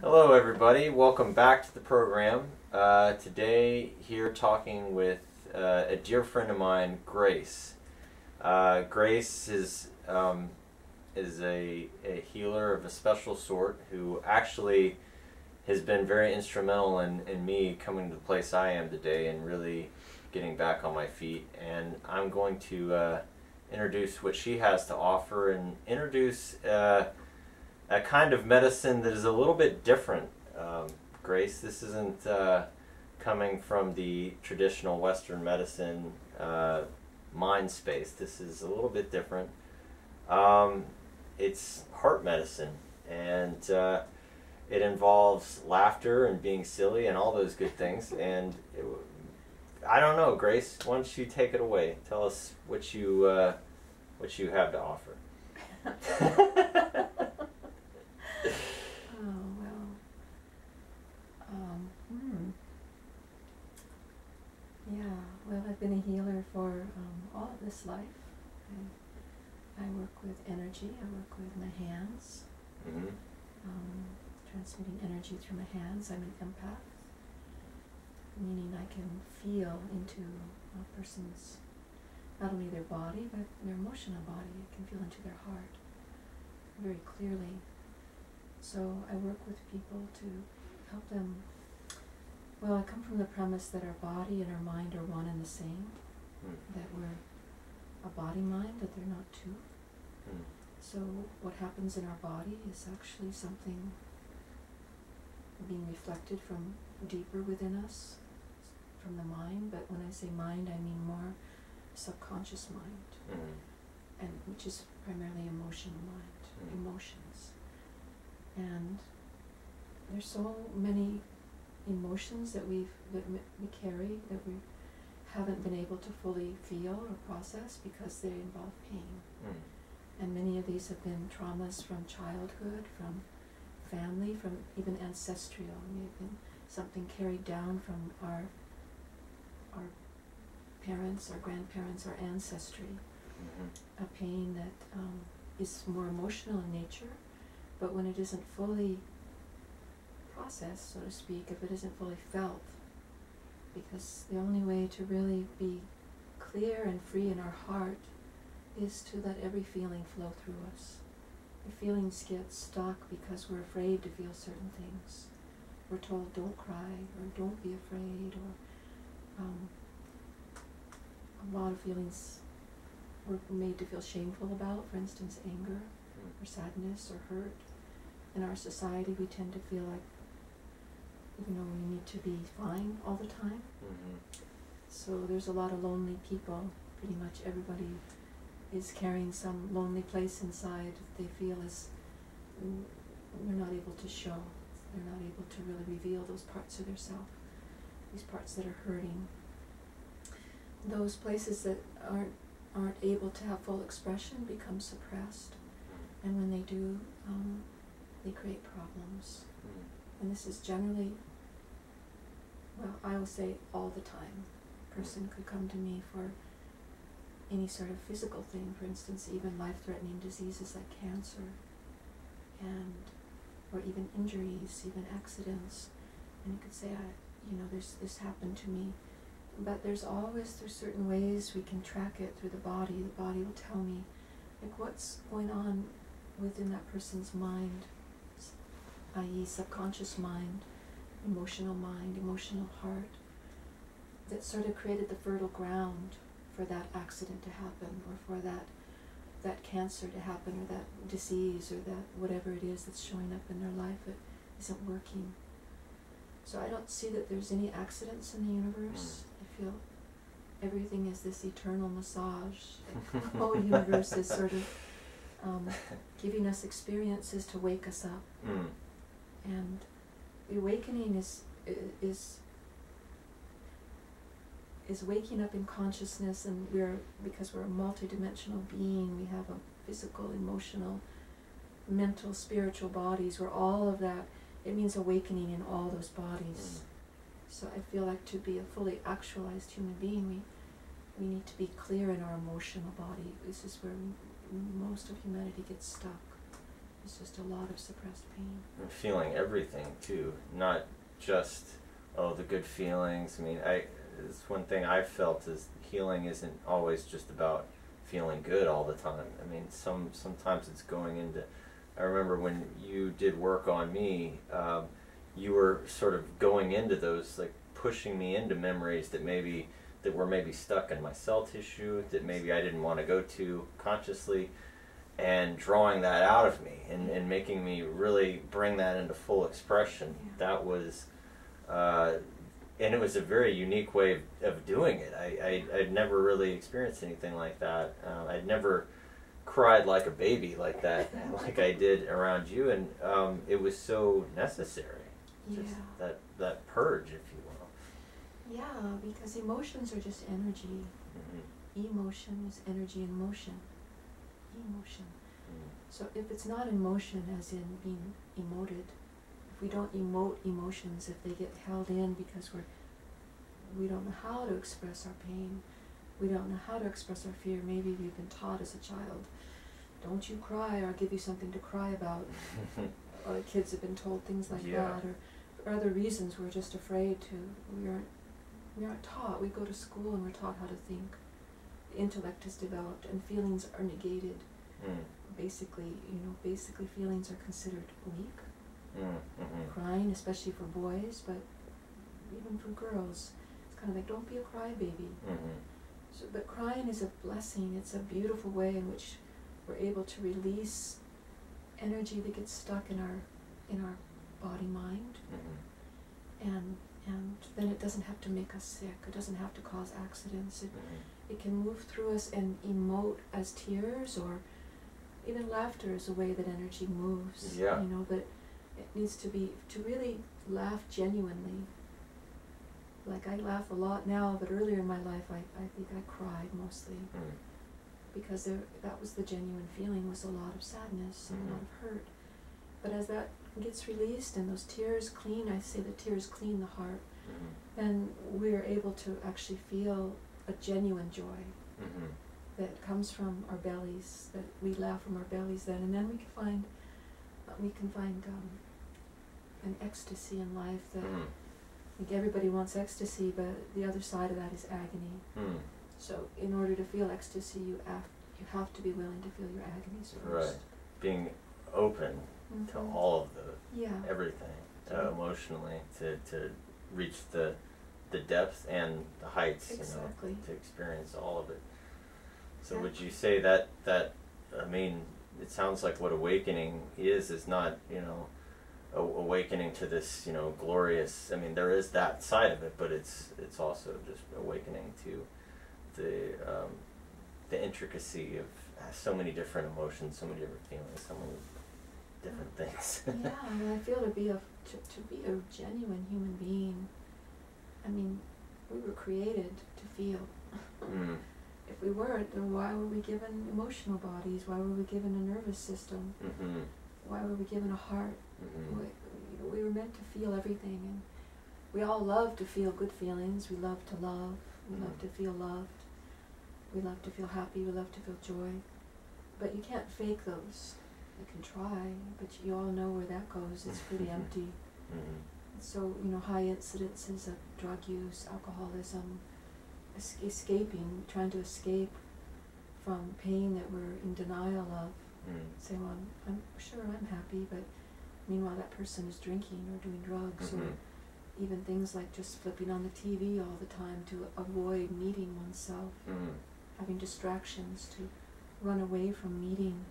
Hello everybody, welcome back to the program. Today here talking with a dear friend of mine, Grace. Grace is a healer of a special sort who actually has been very instrumental in me coming to the place I am today and really getting back on my feet. And I'm going to introduce what she has to offer and introduce a kind of medicine that is a little bit different. Grace, this isn't coming from the traditional Western medicine mind space. This is a little bit different. It's heart medicine, and it involves laughter and being silly and all those good things. And I don't know, Grace, why don't you take it away? Tell us what you have to offer. Yeah, well, I've been a healer for all of this life. I work with energy, I work with my hands, transmitting energy through my hands. I'm an empath, meaning I can feel into a person's, not only their body, but their emotional body. I can feel into their heart very clearly. So I work with people to help them. Well, I come from the premise that our body and our mind are one and the same, that we're a body-mind, that they're not two. So what happens in our body is actually something being reflected from deeper within us, from the mind. But when I say mind, I mean more subconscious mind, and which is primarily emotional mind, emotions. And there's so many emotions that we carry that we haven't been able to fully feel or process because they involve pain. And many of these have been traumas from childhood, from family, from even ancestral. They've been something carried down from our parents, our grandparents, our ancestry. A pain that is more emotional in nature, but when it isn't fully processed, so to speak, if it isn't fully felt, because the only way to really be clear and free in our heart is to let every feeling flow through us. The feelings get stuck because we're afraid to feel certain things. We're told don't cry or don't be afraid, or a lot of feelings we're made to feel shameful about, for instance anger or sadness or hurt. In our society we tend to feel like we need to be fine all the time. So there's a lot of lonely people. Pretty much everybody is carrying some lonely place inside they feel is they're not able to show. They're not able to really reveal those parts of their self, these parts that are hurting. Those places that aren't able to have full expression become suppressed, and when they do, they create problems. And this is generally, well, I will say all the time. A person could come to me for any sort of physical thing, for instance, even life-threatening diseases like cancer, or even injuries, even accidents. And you could say, this happened to me. But there's certain ways we can track it through the body. The body will tell me, like, what's going on within that person's mind, i.e. subconscious mind, emotional heart, that sort of created the fertile ground for that accident to happen, or for that cancer to happen, or that disease, or that whatever it is that's showing up in their life that isn't working. So I don't see that there's any accidents in the universe. I feel everything is this eternal massage. The whole universe is sort of giving us experiences to wake us up. And the awakening is waking up in consciousness, and because we're a multidimensional being, we have a physical, emotional, mental, spiritual bodies. We're all of that. It means awakening in all those bodies. So I feel like to be a fully actualized human being, we need to be clear in our emotional body. This is where most of humanity gets stuck, It's just a lot of suppressed pain. And feeling everything too, not just, oh, the good feelings. I mean, it's one thing I've felt is healing isn't always just about feeling good all the time. I mean, sometimes it's going into, I remember when you did work on me, you were sort of going into those, like pushing me into memories that were maybe stuck in my cell tissue, that maybe I didn't want to go to consciously, and drawing that out of me and making me really bring that into full expression. Yeah. That was, and it was a very unique way of doing it. I'd never really experienced anything like that. I'd never cried like a baby like that, like I did around you, and it was so necessary. Just that purge, if you will. Yeah, because emotions are just energy. Mm-hmm. Emotion is energy in motion. Emotion. So if it's not in motion, as in being emoted, if we don't emote emotions, if they get held in because we don't know how to express our pain, we don't know how to express our fear. Maybe we've been taught as a child, don't you cry, or I'll give you something to cry about. Or the kids have been told things like that, or for other reasons we're just afraid to. We aren't taught. We go to school and we're taught how to think. The intellect is developed and feelings are negated. Basically feelings are considered weak. Crying, especially for boys, but even for girls, it's kind of like, don't be a crybaby. So, but crying is a blessing. It's a beautiful way in which we're able to release energy that gets stuck in our body mind, and then it doesn't have to make us sick. It doesn't have to cause accidents. It can move through us and emote as tears, or even laughter is a way that energy moves. Yeah. You know, but it needs to really laugh genuinely. Like, I laugh a lot now, but earlier in my life I think I cried mostly. Because that was the genuine feeling, was a lot of sadness and a lot of hurt. But as that gets released and those tears clean, I say the tears clean the heart, then we're able to actually feel a genuine joy that comes from our bellies, that we laugh from our bellies then, and then we can find an ecstasy in life that I think everybody wants ecstasy, but the other side of that is agony. So in order to feel ecstasy, you have to be willing to feel your agonies first. Right. Being open to all of the everything emotionally, to reach the depth and the heights, exactly. To experience all of it. So would you say that I mean, it sounds like what awakening is not, awakening to this, glorious, I mean, there is that side of it, but it's also just awakening to the intricacy of so many different emotions, so many different feelings, so many different things. Yeah, and I feel to be a genuine human being, I mean, we were created to feel. If we weren't, then why were we given emotional bodies? Why were we given a nervous system? Why were we given a heart? We were meant to feel everything, and we all love to feel good feelings. We love to love. We love to feel loved. We love to feel happy. We love to feel joy. But you can't fake those. You can try, but you all know where that goes. It's pretty empty. So, high incidences of drug use, alcoholism, escaping, trying to escape from pain that we're in denial of. Say, well, I'm sure I'm happy, but meanwhile that person is drinking or doing drugs, or even things like just flipping on the TV all the time to avoid meeting oneself, having distractions to run away from meeting.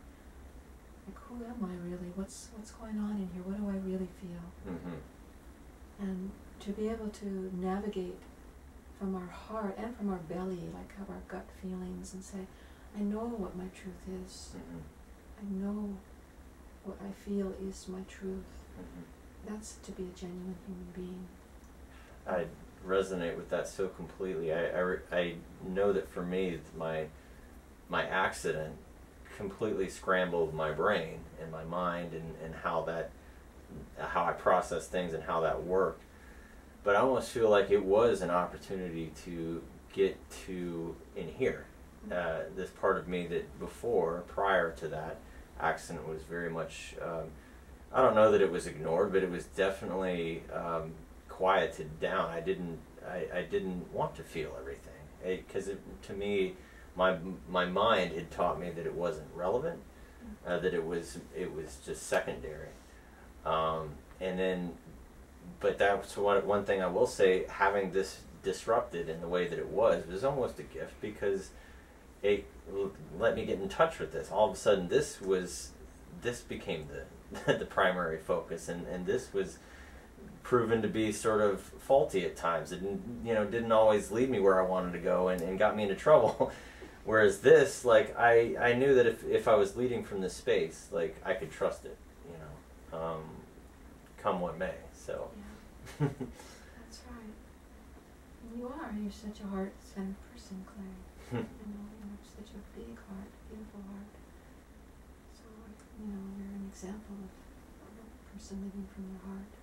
Like, who am I really? What's going on in here? What do I really feel? And to be able to navigate from our heart and from our belly, like have our gut feelings and say, I know what my truth is. I know what I feel is my truth. That's to be a genuine human being. I resonate with that so completely. I know that for me, my accident completely scrambled my brain and my mind and how I process things and how that worked. But I almost feel like it was an opportunity to get to in here, this part of me that prior to that, accident was very much, I don't know that it was ignored, but it was definitely quieted down. I didn't want to feel everything, because to me, my mind had taught me that it wasn't relevant, that it was just secondary, and then, but that's one thing I will say. Having this disrupted in the way that it was almost a gift, because it let me get in touch with this. All of a sudden, this became the primary focus, and this was proven to be sort of faulty at times. It didn't always lead me where I wanted to go, and got me into trouble. Whereas this, like, I knew that if I was leading from this space, like, I could trust it, come what may. So. Yeah. That's right. And you're such a heart-centered person, Claire. You have such a big heart, beautiful heart. So, you're an example of a person living from the heart.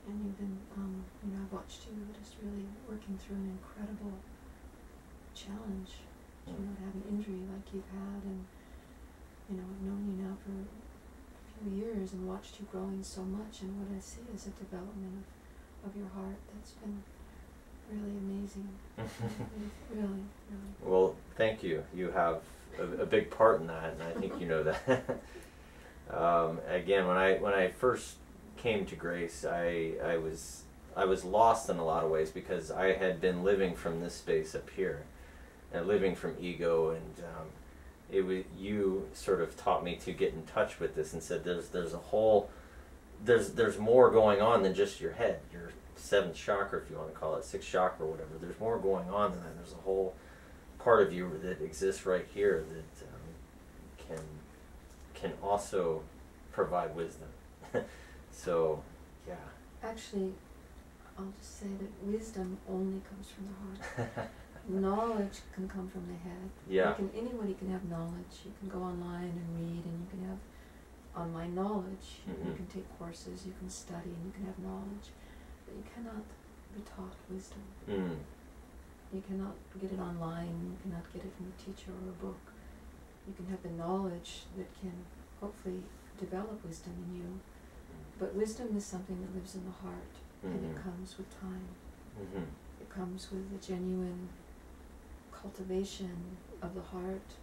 And you've been, I've watched you just really working through an incredible challenge, to have an injury like you've had, and, I've known you now for a few years and watched you growing so much, and what I see is a development of your heart that's been really amazing. Really. Well, thank you. You have a big part in that, and I think you know that. Again, when I first came to Grace, I was lost in a lot of ways, because I had been living from this space up here, and living from ego, and you sort of taught me to get in touch with this, and said there's more going on than just your head, your seventh chakra, if you want to call it, sixth chakra, or whatever. There's more going on than that. There's a whole part of you that exists right here that can also provide wisdom. So, yeah. Actually, I'll just say that wisdom only comes from the heart. Knowledge can come from the head. Yeah. Anybody can have knowledge. You can go online and read, and you can have online knowledge. Mm-hmm. You can take courses, you can study, and you can have knowledge. But you cannot be taught wisdom. Mm. You cannot get it online. You cannot get it from a teacher or a book. You can have the knowledge that can hopefully develop wisdom in you. But wisdom is something that lives in the heart, and it comes with time. Mm-hmm. It comes with a genuine cultivation of the heart,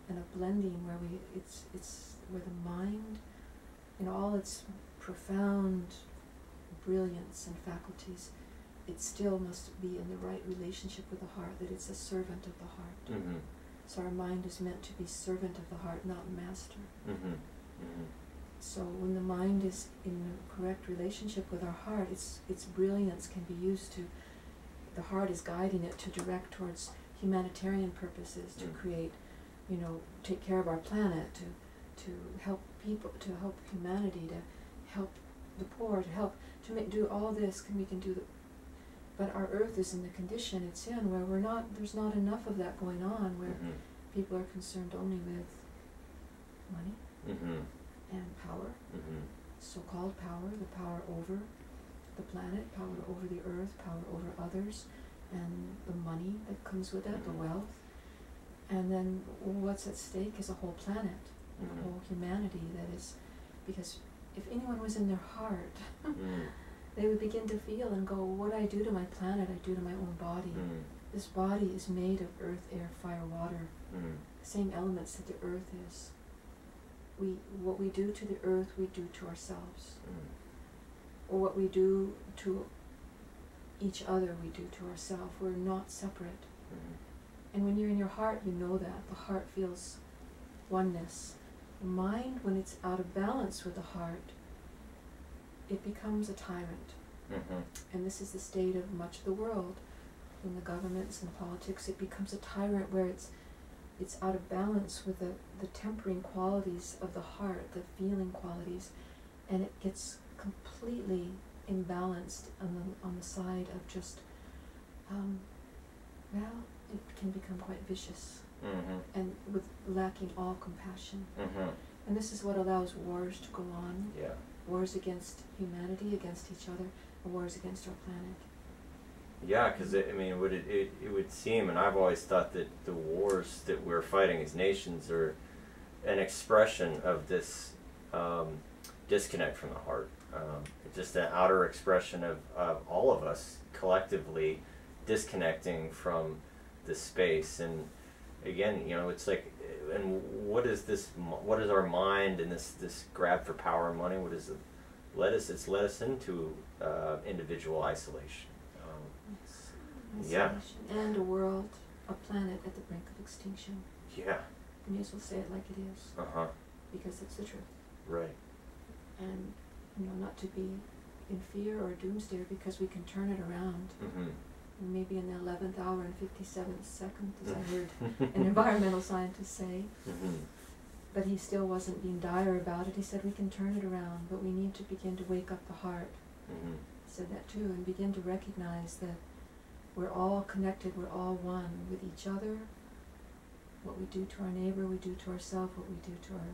and a blending where it's where the mind, in all its profound brilliance and faculties, it still must be in the right relationship with the heart, that it's a servant of the heart. Mm-hmm. So our mind is meant to be servant of the heart, not master. Mm-hmm. Mm-hmm. So when the mind is in the correct relationship with our heart, its brilliance can be used to, the heart is guiding it to direct towards humanitarian purposes, to create, take care of our planet, to help people, to help humanity, to help the poor, to do all this, we can do but our earth is in the condition it's in where there's not enough of that going on, where people are concerned only with money and power, so-called power, the power over the planet, power over the earth, power over others, and the money that comes with it, the wealth. And then what's at stake is a whole planet, a whole humanity that is, because if anyone was in their heart, they would begin to feel and go, what I do to my planet, I do to my own body. This body is made of earth, air, fire, water, the same elements that the earth is. What we do to the earth, we do to ourselves. Or what we do to each other, we do to ourselves. We're not separate. And when you're in your heart, you know that. The heart feels oneness. The mind, when it's out of balance with the heart, it becomes a tyrant. And this is the state of much of the world. In the governments and politics, it becomes a tyrant where it's out of balance with the tempering qualities of the heart, the feeling qualities, and it gets completely imbalanced on the side of just, it can become quite vicious, and with lacking all compassion. And this is what allows wars to go on. Yeah. Wars against humanity, against each other, and wars against our planet. Yeah, because it would seem, and I've always thought that the wars that we're fighting as nations are an expression of this disconnect from the heart. It's just an outer expression of all of us collectively disconnecting from this space. And again, you know, it's like, and what is this? What is our mind and this grab for power and money? What is it? It's led us into individual isolation. Yeah. And a world, a planet at the brink of extinction. Yeah. You may as well say it like it is. Uh-huh. Because it's the truth. Right. And, you know, not to be in fear or doomsday, because we can turn it around. Mm-hmm. And maybe in the 11th hour and 57th second, as I heard an environmental scientist say. Mm-hmm. But he still wasn't being dire about it. He said we can turn it around, but we need to begin to wake up the heart. Mm-hmm. He said that too, and begin to recognize that we're all connected, we're all one with each other. What we do to our neighbor, we do to ourselves. What we do to our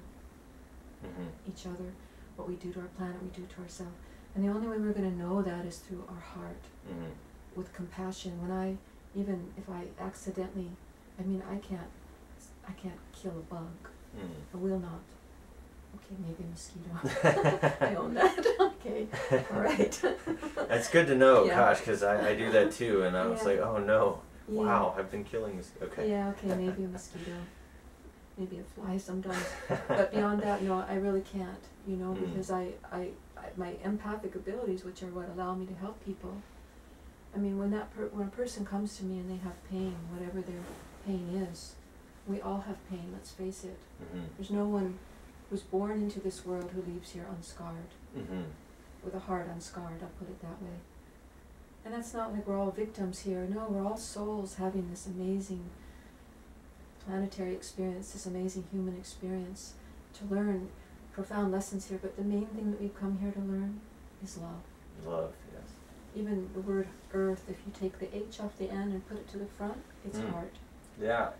each other, what we do to our planet, we do to ourselves. And the only way we're going to know that is through our heart, with compassion. Even if I accidentally, I mean, I can't kill a bug. I will not. Okay, maybe a mosquito. I own that. Okay, all right. That's good to know, Yeah. gosh, because I do that too, and I was Yeah. like, oh no, Yeah. wow, I've been killing this. Okay. Yeah, okay, maybe a mosquito. Maybe a fly sometimes. But beyond that, no, I really can't, you know, because my empathic abilities, which are what allow me to help people. I mean, when a person comes to me and they have pain, whatever their pain is, we all have pain, let's face it. There's no one who's born into this world who leaves here unscarred, with a heart unscarred, I'll put it that way. And that's not like we're all victims here. No, we're all souls having this amazing planetary experience, this amazing human experience, to learn profound lessons here. But the main thing that we've come here to learn is love. Love, yes. Even the word earth, if you take the H off the end and put it to the front, it's heart. Yeah.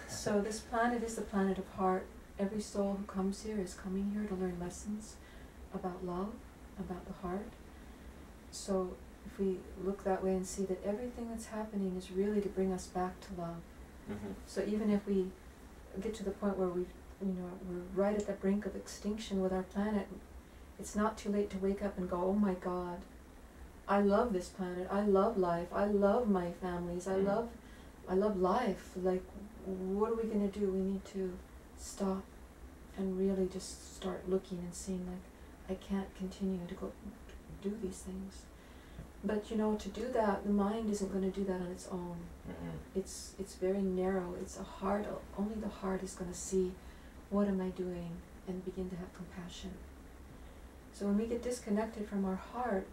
So this planet is the planet of heart. Every soul who comes here is coming here to learn lessons about love, about the heart. So if we look that way and see that everything that's happening is really to bring us back to love. So even if we get to the point where we're right at the brink of extinction with our planet, it's not too late to wake up and go, oh my God, I love this planet, I love life, I love my families, I love life. Like, what are we going to do? We need to stop and really just start looking and seeing, like, I can't continue to go do these things. But, you know, to do that, the mind isn't going to do that on its own. It's very narrow. It's a heart. Only the heart is going to see, what am I doing, and begin to have compassion. So when we get disconnected from our heart,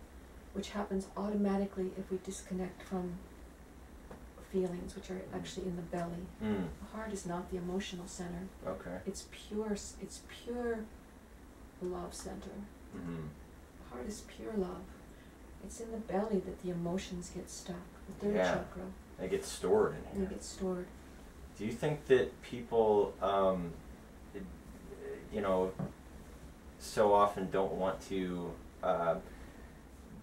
which happens automatically if we disconnect from feelings, which are actually in the belly. The heart is not the emotional center. Okay. It's pure love center. The heart is pure love. It's in the belly that the emotions get stuck, the third chakra. They get stored in here. They get stored. Do you think that people, you know, so often don't want to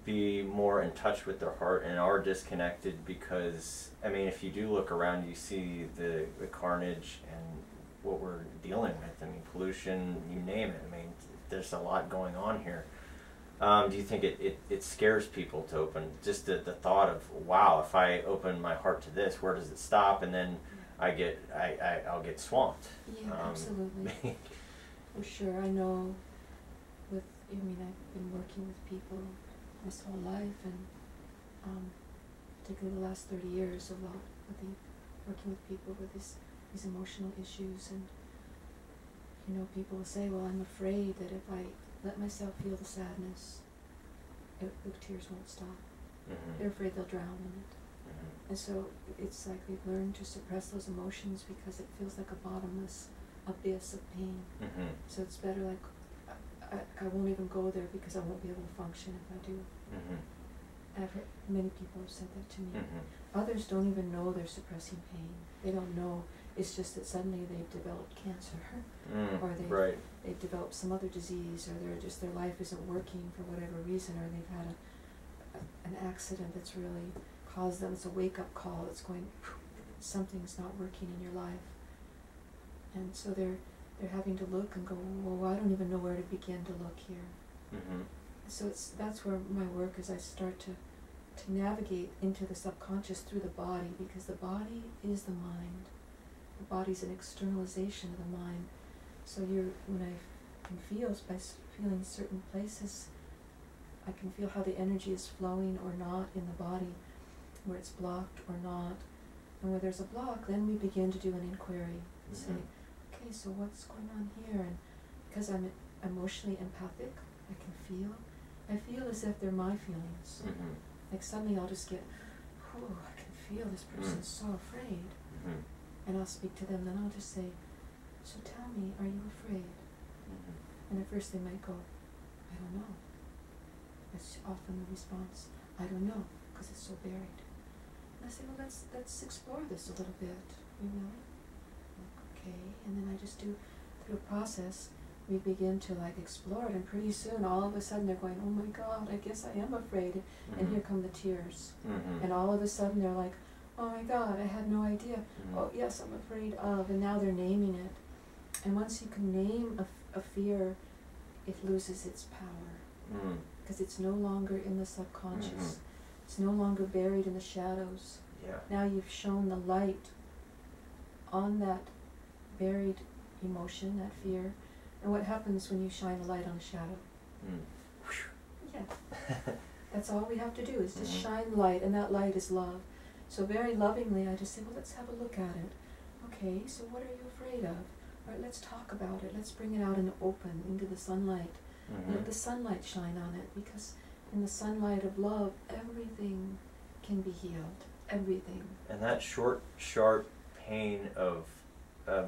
be more in touch with their heart and are disconnected because, I mean, if you do look around, you see the carnage and what we're dealing with. I mean, pollution, you name it. I mean, there's a lot going on here. Do you think it scares people to open, just the thought of, wow, if I open my heart to this, where does it stop? And then I'll get swamped. Yeah, absolutely. For sure. I know I've been working with people this whole life, and particularly the last 30 years, a lot working with people with these emotional issues. And, you know, people will say, well, I'm afraid that if I let myself feel the sadness, the tears won't stop. They're afraid they'll drown in it. And so it's like we've learned to suppress those emotions because it feels like a bottomless abyss of pain. So it's better, like, I won't even go there because I won't be able to function if I do. And I've heard many people have said that to me. Others don't even know they're suppressing pain. They don't know. It's just that suddenly they've developed cancer, or they've developed some other disease, or their life isn't working for whatever reason, or they've had an accident that's really caused them. It's a wake-up call. It's going, something's not working in your life, and so they're they're having to look and go, well, I don't even know where to begin to look here. Mm-hmm. So that's where my work is. I start to navigate into the subconscious through the body, because the body is the mind. The body's an externalization of the mind. So when I can feel, by feeling certain places, I can feel how the energy is flowing or not in the body, where it's blocked or not. And where there's a block, then we begin to do an inquiry. Mm-hmm. Say, okay, so what's going on here? And because I'm emotionally empathic, I feel as if they're my feelings. Mm-hmm. Like suddenly I'll just get, I can feel this person's so afraid. Mm-hmm. And I'll speak to them, then I'll just say, so tell me, are you afraid? Mm-hmm. And at first they might go, I don't know. That's often the response, I don't know, because it's so buried. And I say, well, let's explore this a little bit, Okay, and then I just do, through a process, we begin to explore it, and pretty soon, all of a sudden, they're going, oh my God, I guess I am afraid, Mm-hmm. and here come the tears. Mm-hmm. And all of a sudden, they're like, oh my God, I had no idea. Mm-hmm. Oh yes, I'm afraid of, and now they're naming it. And once you can name a fear, it loses its power, Mm-hmm. because it's no longer in the subconscious. Mm-hmm. It's no longer buried in the shadows. Yeah. Now you've shown the light on that buried emotion, that fear. And what happens when you shine a light on a shadow? Mm. Yeah. That's all we have to do, is just Mm-hmm. shine light, and that light is love. So very lovingly, I just say, well, let's have a look at it. Okay, so what are you afraid of? All right, let's talk about it. Let's bring it out in the open, into the sunlight. Mm-hmm. Let the sunlight shine on it, because in the sunlight of love, everything can be healed. Everything. And that short, sharp pain of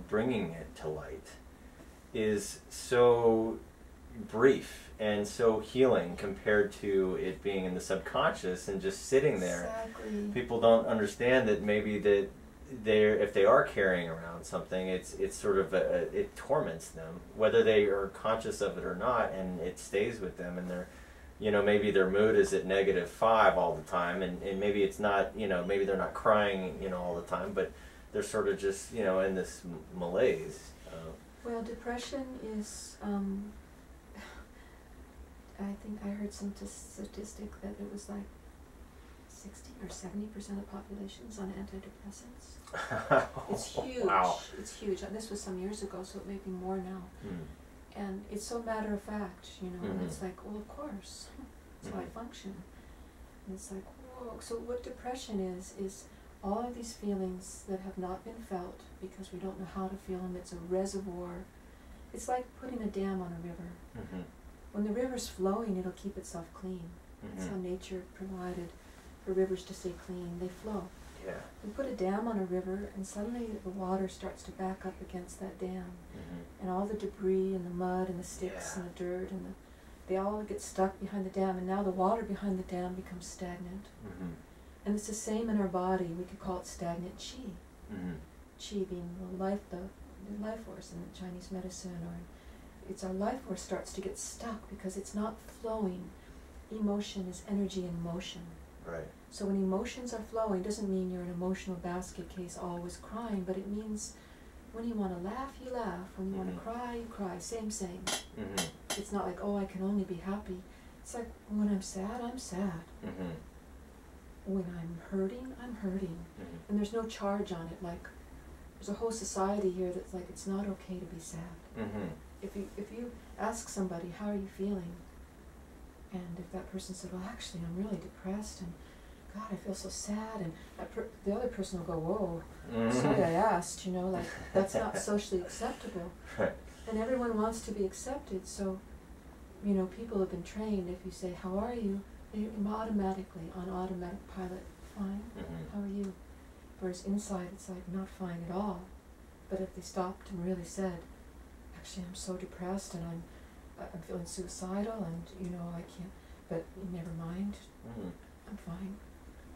bringing it to light is so brief and so healing compared to it being in the subconscious and just sitting there. Exactly. People don't understand that maybe that if they are carrying around something, it's sort of it torments them, whether they are conscious of it or not, and it stays with them, and they're, maybe their mood is at -5 all the time, and maybe it's not, maybe they're not crying, all the time, but they're sort of just, in this malaise. Well, depression is, I think I heard some statistic that it was 60 or 70% of populations on antidepressants. It's huge. Wow. It's huge. And this was some years ago, so it may be more now. Mm. And it's so matter of fact, and Mhm. it's like, well, of course, that's how I Mhm. function. And it's like, whoa. So what depression is all of these feelings that have not been felt because we don't know how to feel them. It's a reservoir. It's like putting a dam on a river. Mm-hmm. When the river's flowing, it'll keep itself clean. That's how nature provided for rivers to stay clean. They flow. Yeah. We put a dam on a river, and suddenly the water starts to back up against that dam. Mm-hmm. And all the debris and the mud and the sticks and the dirt and they all get stuck behind the dam, and now the water behind the dam becomes stagnant. Mm-hmm. And it's the same in our body. We could call it stagnant qi. Mm-hmm. Qi being the life force in Chinese medicine, or it's our life force starts to get stuck because it's not flowing. Emotion is energy in motion. Right. So when emotions are flowing, it doesn't mean you're an emotional basket case always crying, but it means when you want to laugh, you laugh. When you want to cry, you cry. Same. Mm-hmm. It's not like, oh, I can only be happy. It's like, when I'm sad, I'm sad. Mm-hmm. When I'm hurting, I'm hurting. Mm-hmm. And there's no charge on it. Like, there's a whole society here that's like, it's not okay to be sad. Mm-hmm. If you ask somebody, how are you feeling? And if that person said, well, actually, I'm really depressed, and God, I feel so sad, and the other person will go, whoa, sorry I asked, like, that's not socially acceptable. Right. And everyone wants to be accepted, so, people have been trained, if you say, how are you? They're automatically on automatic pilot, fine, Mm-hmm. how are you? Whereas inside, it's like, not fine at all. But if they stopped and really said, actually, I'm so depressed, and I'm feeling suicidal, and, I can't, but never mind, Mm-hmm. I'm fine.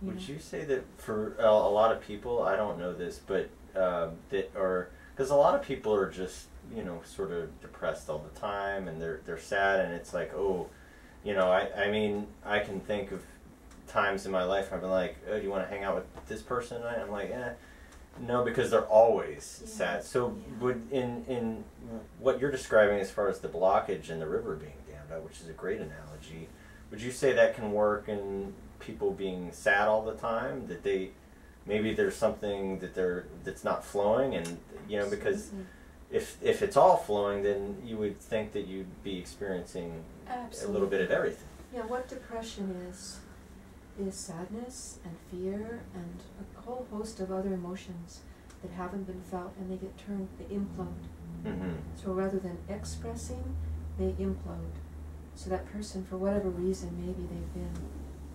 Would you say that for a lot of people, I don't know this, but because a lot of people are just, sort of depressed all the time, and they're sad, and it's like, oh, I mean, I can think of times in my life where I've been like, oh, do you want to hang out with this person tonight? I'm like, No, because they're always Yeah. sad. So Yeah. would in what you're describing as far as the blockage and the river being dammed up, which is a great analogy, would you say that can work in people being sad all the time? That they maybe there's something that's not flowing, and because Absolutely. if it's all flowing, then you would think that you'd be experiencing Absolutely. a little bit of everything. Yeah, what depression is sadness and fear and a whole host of other emotions that haven't been felt, and they implode. Mm-hmm. So rather than expressing, they implode. So that person, for whatever reason, maybe they've been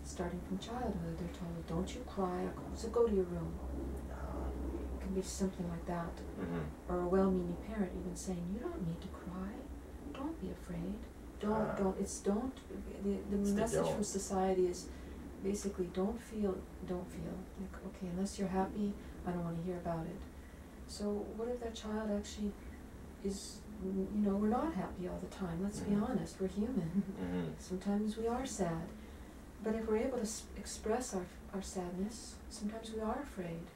starting from childhood, they're told, don't you cry, so go to your room. It can be something like that. Mm-hmm. Or a well-meaning parent even saying, you don't need to cry, don't be afraid, don't, the message from society is basically don't feel, like, okay, unless you're happy, I don't want to hear about it. So what if that child actually is, we're not happy all the time, let's be honest, we're human. Mm-hmm. Sometimes we are sad, but if we're able to express our sadness, sometimes we are afraid.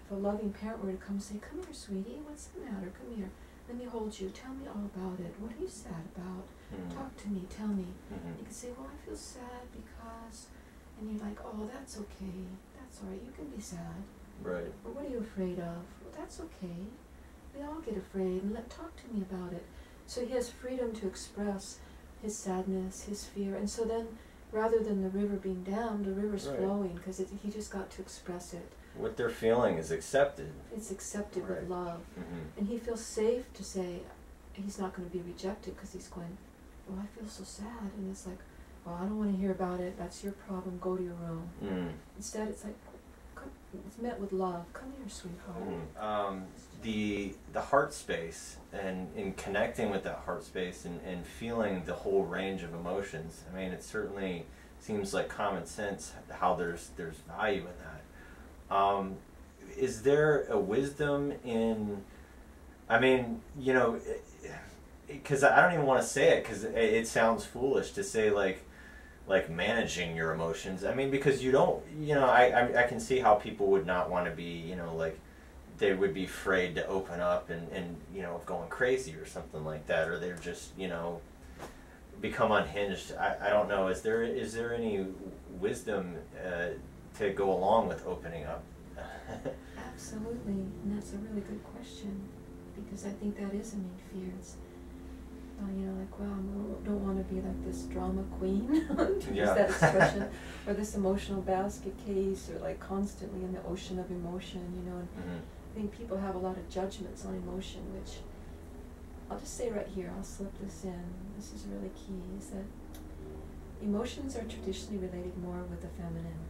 If a loving parent were to come and say, come here, sweetie, what's the matter, come here, let me hold you, tell me all about it, what are you sad about? Mm-hmm. Talk to me, tell me. Mm-hmm. You can say, well, I feel sad because, and you're like, oh, that's okay, that's all right, you can be sad. Right. Or what are you afraid of? Well, that's okay. We all get afraid, and talk to me about it. So he has freedom to express his sadness, his fear, and so then, rather than the river being dammed, the river's Right. flowing because he just got to express it. What they're feeling is accepted. It's accepted Right. with love, Mm-hmm. and he feels safe to say he's not going to be rejected because he's going, oh, I feel so sad, and it's like, well, I don't want to hear about it. That's your problem. Go to your room. Mm. Instead, it's like, it's met with love. Come here, sweetheart. The heart space, and in connecting with that heart space and feeling the whole range of emotions, I mean, it certainly seems like common sense how there's value in that. Is there a wisdom in, I mean, because I don't even want to say it because it sounds foolish to say like managing your emotions. I mean, because you don't, I can see how people would not want to be, like they would be afraid to open up and of going crazy or something like that, or they're just, become unhinged. I don't know. Is there any wisdom to go along with opening up? Absolutely, and that's a really good question, because I think that is a main fear. It's, like, well, I don't want to be like this drama queen, to use that expression, or this emotional basket case, or like constantly in the ocean of emotion, and Mm-hmm. I think people have a lot of judgments on emotion, which I'll just say right here, I'll slip this in, this is really key, is that emotions are traditionally related more with the feminine.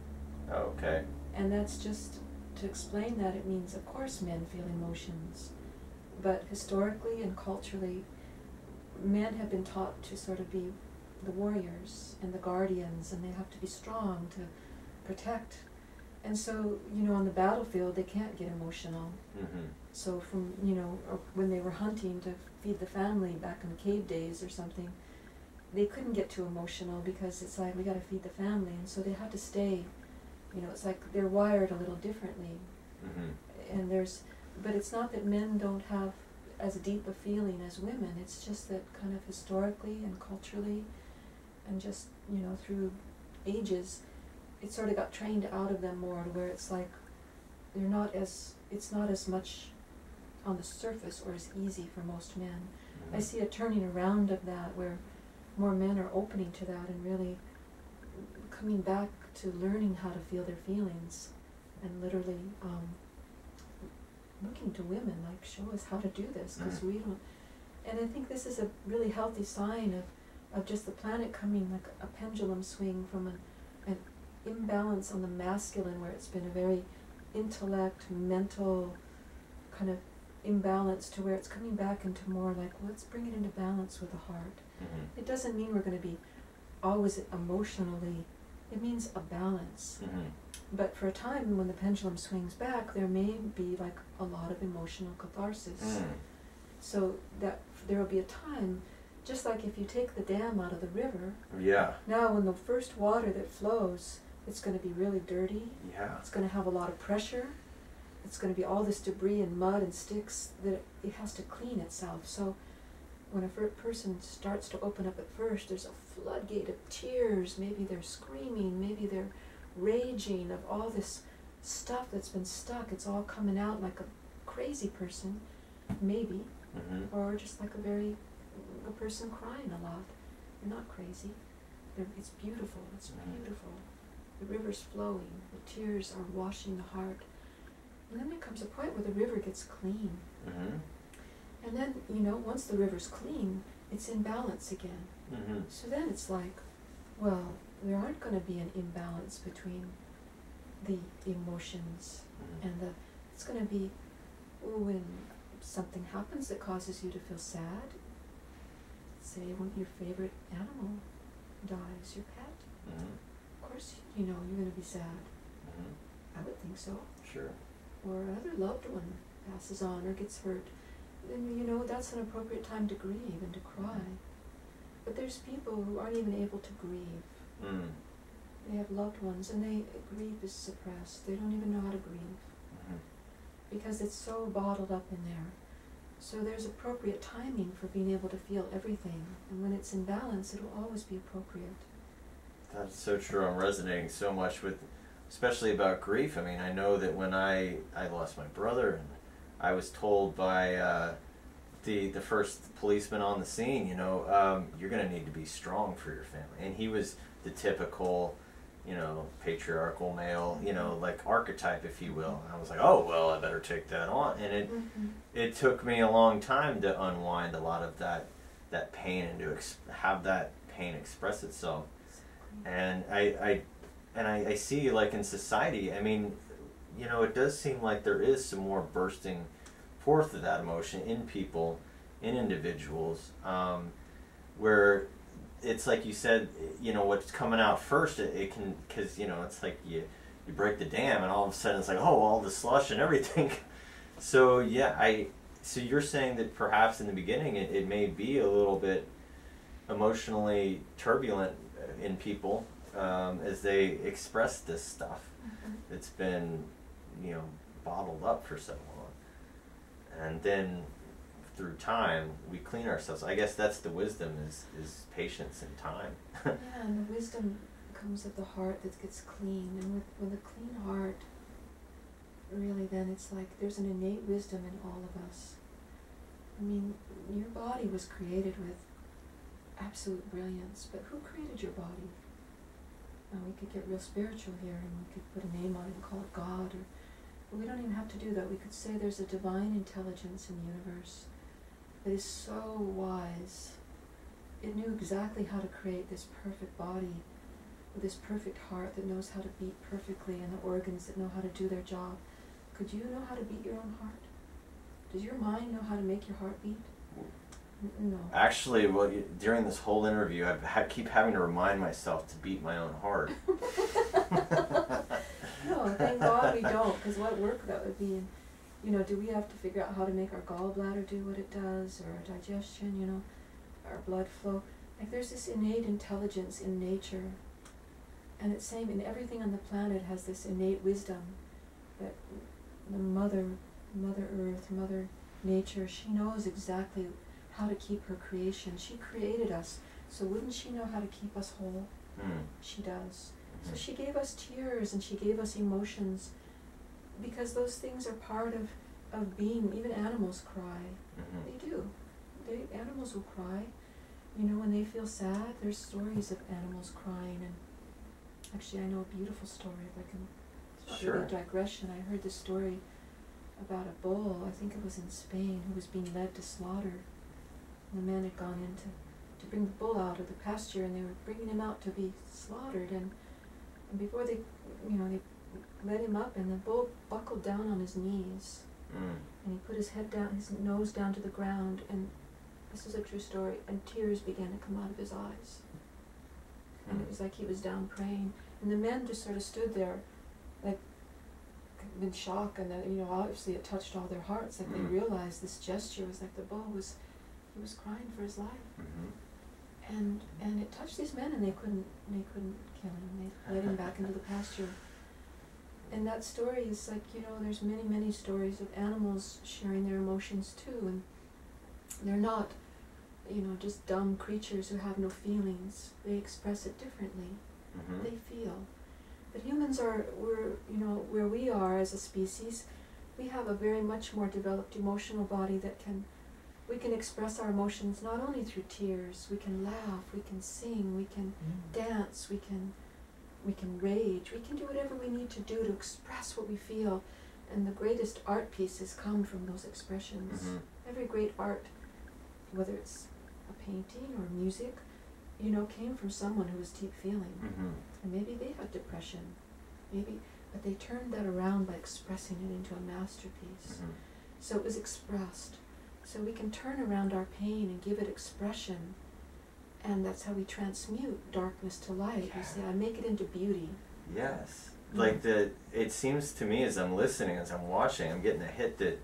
Okay. And that's just, to explain that, it means, of course, men feel emotions, but historically and culturally, men have been taught to sort of be the warriors and the guardians, and they have to be strong to protect. And so, on the battlefield, they can't get emotional. Mm-hmm. So from, or when they were hunting to feed the family back in the cave days or something, they couldn't get too emotional because it's like, we gotta feed the family, and so they had to stay. It's like they're wired a little differently. Mm-hmm. And but it's not that men don't have as deep a feeling as women, it's just that kind of historically and culturally and just, through ages, it sort of got trained out of them more to where it's like it's not as much on the surface or as easy for most men. Mm-hmm. I see a turning around of that where more men are opening to that and really coming back to learning how to feel their feelings and literally looking to women, like, show us how to do this, because we don't. And I think this is a really healthy sign of just the planet coming like a pendulum swing from an imbalance on the masculine, where it's been a very intellect, mental kind of imbalance, to where it's coming back into more like, let's bring it into balance with the heart. Mm-hmm. It doesn't mean we're going to be always emotionally, it means a balance. Mm-hmm. But for a time when the pendulum swings back, there may be like a lot of emotional catharsis. Mm. So that there will be a time, just like if you take the dam out of the river, Yeah. now when the first water that flows, it's going to be really dirty, Yeah. it's going to have a lot of pressure, it's going to be all this debris and mud and sticks that it has to clean itself. So when a person starts to open up at first, there's a floodgate of tears. Maybe they're screaming, maybe they're raging of all this stuff that's been stuck. It's all coming out like a crazy person, maybe, or just like a person crying a lot. They're not crazy. It's beautiful. It's beautiful. The river's flowing. The tears are washing the heart. And then there comes a point where the river gets clean. And then, you know, once the river's clean, it's in balance again. So then it's like, well, there aren't going to be an imbalance between the emotions and it's going to be, when something happens that causes you to feel sad, say when your favorite animal dies, your pet, of course, you know, you're going to be sad. I would think so. Sure. Or another loved one passes on or gets hurt, then, you know, that's an appropriate time to grieve and to cry. But there's people who aren't even able to grieve. They have loved ones and grief is suppressed. They don't even know how to grieve because it's so bottled up in there. So there's appropriate timing for being able to feel everything. And when it's in balance, it'll always be appropriate. That's so true. I'm resonating so much with, especially about grief. I mean, I know that when I lost my brother, and I was told by the first policeman on the scene, you know, you're going to need to be strong for your family. And he was the typical, you know, patriarchal male, you know, like archetype, if you will. And I was like, oh, well, I better take that on. And it took me a long time to unwind a lot of that pain and to have that pain express itself. And I see, like, in society, I mean, you know, it does seem like there is some more bursting forth of that emotion in people, in individuals, where it's like you said, you know, what's coming out first, it can, because, you know, it's like you break the dam and all of a sudden it's like, oh, all the slush and everything. So yeah, so you're saying that perhaps in the beginning it may be a little bit emotionally turbulent in people as they express this stuff. It's been, you know, bottled up for so long, and then through time we clean ourselves. I guess that's the wisdom, is patience and time. Yeah, and the wisdom comes of the heart that gets clean, and with a clean heart, really, then it's like there's an innate wisdom in all of us. I mean, your body was created with absolute brilliance, but who created your body? Now, we could get real spiritual here, and we could put a name on it and call it God, but we don't even have to do that. We could say there's a divine intelligence in the universe that is so wise. It knew exactly how to create this perfect body with this perfect heart that knows how to beat perfectly, and the organs that know how to do their job. Could you know how to beat your own heart? Does your mind know how to make your heart beat? No. Actually, well, during this whole interview, I keep having to remind myself to beat my own heart. No, thank God we don't, because what work that would be. And, you know, do we have to figure out how to make our gallbladder do what it does, or our digestion, you know, our blood flow? Like, there's this innate intelligence in nature, and it's same in everything on the planet has this innate wisdom that the Mother Earth, Mother Nature, she knows exactly how to keep her creation. She created us, so wouldn't she know how to keep us whole? She does. So she gave us tears and she gave us emotions, because those things are part of being. Even animals cry. They do. Animals will cry. You know, when they feel sad, there's stories of animals crying. And actually, I know a beautiful story, if I can. It's really a digression. I heard this story about a bull, I think it was in Spain, who was being led to slaughter. And the man had gone in to bring the bull out of the pasture, and they were bringing him out to be slaughtered. And before they, you know, they led him up, and the bull buckled down on his knees. And he put his head down, his nose down to the ground, and this is a true story, and tears began to come out of his eyes. And it was like he was down praying. And the men just sort of stood there, like, in shock, and then, you know, obviously it touched all their hearts. Like, they realized this gesture was like the bull was, he was crying for his life. And it touched these men, and they couldn't kill him. They led him back into the pasture. And that story is like, you know, there's many, many stories of animals sharing their emotions too, and they're not, you know, just dumb creatures who have no feelings. They express it differently. Mm-hmm. They feel. But humans you know, where we are as a species, we have a very much more developed emotional body that we can express our emotions not only through tears, we can laugh, we can sing, we can dance, we can rage, we can do whatever we need to do to express what we feel. And the greatest art pieces come from those expressions. Mm-hmm. Every great art, whether it's a painting or music, you know, came from someone who was deep feeling. Mm-hmm. And maybe they had depression, but they turned that around by expressing it into a masterpiece. Mm-hmm. So it was expressed. So we can turn around our pain and give it expression, and that's how we transmute darkness to light. Yeah. We say, I make it into beauty. Yes. Like it seems to me as I'm listening, as I'm watching, I'm getting a hit that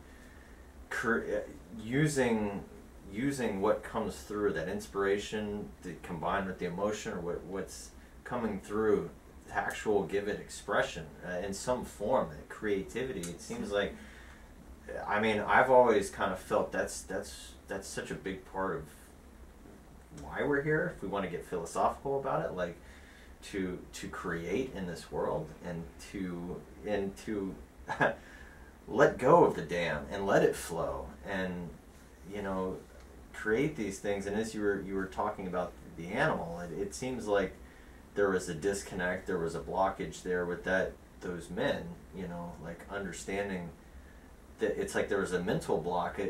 using what comes through, that inspiration that combined with the emotion, or what's coming through, to actual give it expression in some form, that creativity. It seems like, I mean, I've always kind of felt that's such a big part of why we're here, if we want to get philosophical about it, like to create in this world, and to let go of the dam and let it flow, and, you know, create these things. And as you were talking about the animal, it seems like there was a disconnect, there was a blockage there with those men, you know, like understanding that it's like there was a mental block.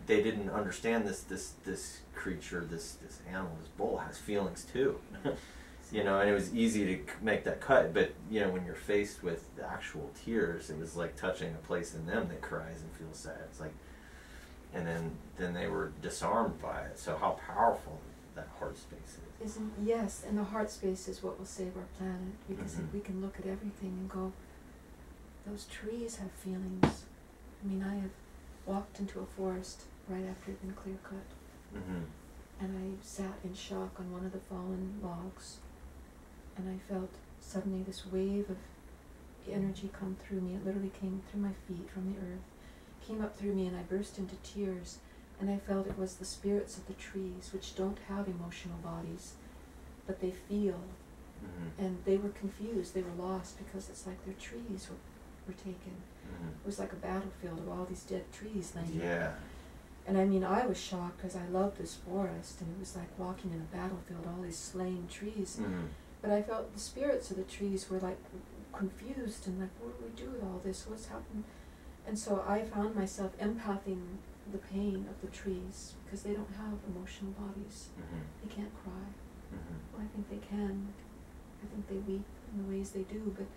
They didn't understand this creature, this animal, this bull has feelings too. You know, and it was easy to make that cut, but, you know, when you're faced with the actual tears, it was like touching a place in them that cries and feels sad. It's like, and then they were disarmed by it. So how powerful that heart space is. Yes, and the heart space is what will save our planet, because Mm-hmm. if we can look at everything and go, those trees have feelings. I mean, I have walked into a forest right after it had been clear cut, Mm-hmm. and I sat in shock on one of the fallen logs, and I felt suddenly this wave of energy come through me. It literally came through my feet from the earth, came up through me, and I burst into tears, and I felt it was the spirits of the trees, which don't have emotional bodies, but they feel. Mm-hmm. And they were confused, they were lost, because it's like their trees were taken. Mm-hmm. It was like a battlefield of all these dead trees laying. Yeah. And I mean, I was shocked because I loved this forest, and it was like walking in a battlefield, all these slain trees. Mm-hmm. But I felt the spirits of the trees were like confused and like, what do we do with all this? What's happened? And so I found myself empathing the pain of the trees, because they don't have emotional bodies. Mm-hmm. They can't cry. Mm-hmm. Well, I think they can. I think they weep in the ways they do. But,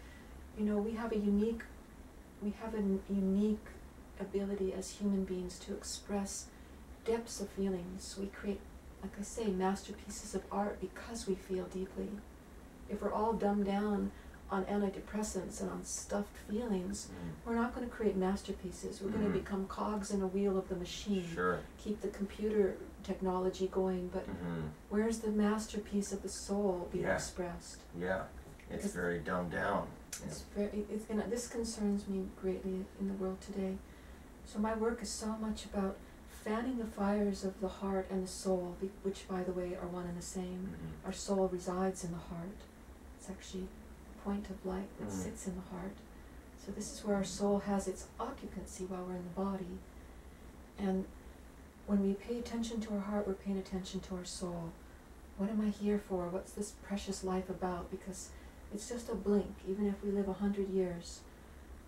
you know, we have a unique ability as human beings to express depths of feelings. We create, like I say, masterpieces of art because we feel deeply. If we're all dumbed down on antidepressants and on stuffed feelings, Mm-hmm. we're not going to create masterpieces. We're going Mhm. to become cogs in a wheel of the machine. Sure. Keep the computer technology going, but Mm-hmm. where's the masterpiece of the soul being Yeah. expressed? Yeah. It's Because very dumbed down. And this concerns me greatly in the world today. So my work is so much about fanning the fires of the heart and the soul, which, by the way, are one and the same. Mm-hmm. Our soul resides in the heart. It's actually a point of light that Mhm. sits in the heart. So this is where our soul has its occupancy while we're in the body. And when we pay attention to our heart, we're paying attention to our soul. What am I here for? What's this precious life about? Because it's just a blink. Even if we live 100 years,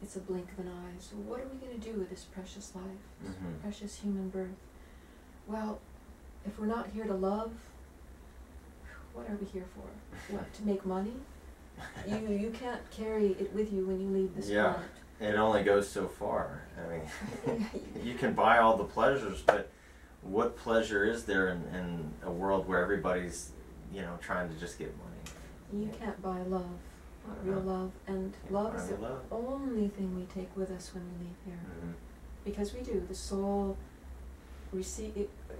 it's a blink of an eye. So what are we going to do with this precious life, this Mhm. precious human birth? Well, if we're not here to love, what are we here for? What, to make money? You can't carry it with you when you leave this Yeah. planet. It only goes so far. I mean, you can buy all the pleasures, but what pleasure is there in a world where everybody's, you know, trying to just get money? You can't buy love, not real Uh-huh. love. And Can't love buy is the love. only thing we take with us when we leave here. Mm-hmm. Because we do. The soul